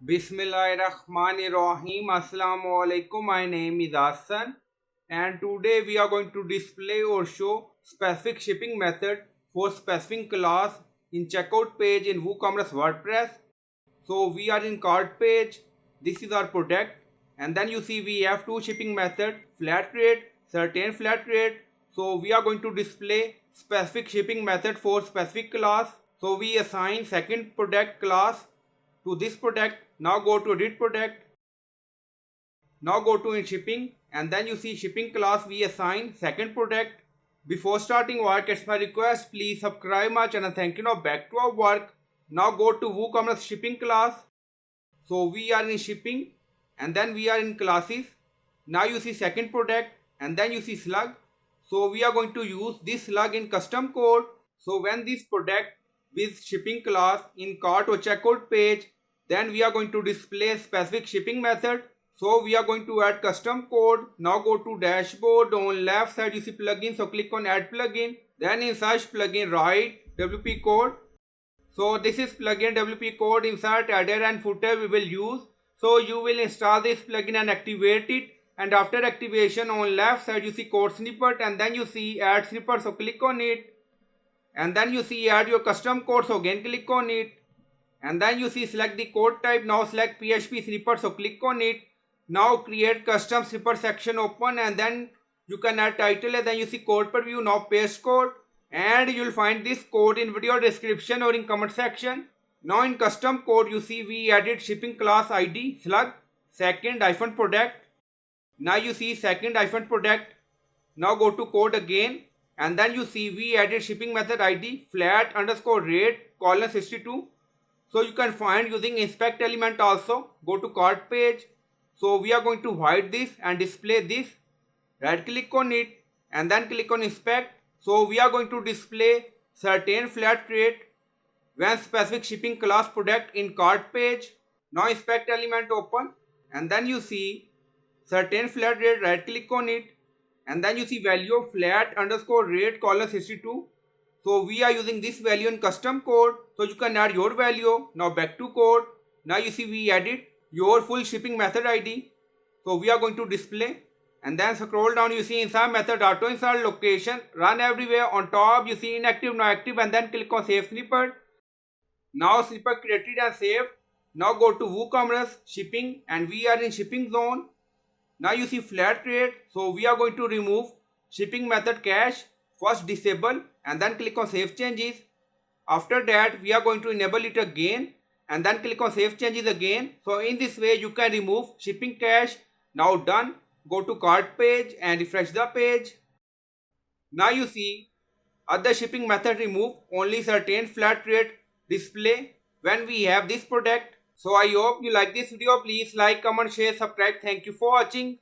Bismillahirrahmanirrahim. Assalamu alaikum. My name is Hassan, and today we are going to display or show specific shipping method for specific class in checkout page in WooCommerce WordPress. So we are in cart page. This is our product, and then you see we have two shipping method: flat rate, certain flat rate. So we are going to display specific shipping method for specific class. So we assign second product class to this product. Now go to edit product. Now go to in shipping, and then you see shipping class we assign second product. Before starting work, it's my request, please subscribe my channel. Thank you. Now back to our work. Now go to WooCommerce shipping class. So we are in shipping, and then we are in classes. Now you see second product, and then you see slug. So we are going to use this slug in custom code. So when this product with shipping class in cart or checkout page, then we are going to display a specific shipping method. So we are going to add custom code. Now go to dashboard. On left side you see plugin. So click on add plugin. Then in search plugin write WP code. So this is plugin WP code. Insert header and footer we will use. So you will install this plugin and activate it. And after activation, on left side you see code snippet, and then you see add snippet. So click on it. And then you see add your custom code. So again click on it. And then you see select the code type. Now select PHP snippet. So click on it. Now create custom snippet section open, and then you can add title, and then you see code preview. Now paste code, and you will find this code in video description or in comment section. Now in custom code you see we added shipping class ID slug second hyphen product. Now you see second hyphen product. Now go to code again, and then you see we added shipping method ID flat underscore rate colon 62. So you can find using inspect element also. Go to cart page. So we are going to hide this and display this. Right click on it and then click on inspect. So we are going to display certain flat rate when specific shipping class product in cart page. Now inspect element open, and then you see certain flat rate. Right click on it, and then you see value of flat underscore rate colon 62. So we are using this value in custom code. So you can add your value. Now back to code. Now you see we added your full shipping method ID. So we are going to display, and then scroll down, you see inside method auto insert location run everywhere. On top you see inactive now active, and then click on save snippet. Now snippet created and saved. Now go to WooCommerce shipping, and we are in shipping zone. Now you see flat rate. So we are going to remove shipping method cache. First disable, and then click on save changes. After that we are going to enable it again, and then click on save changes again. So in this way you can remove shipping cache. Now done. Go to cart page and refresh the page. Now you see other shipping method remove, only certain flat rate display when we have this product. So I hope you like this video. Please like, comment, share, subscribe. Thank you for watching.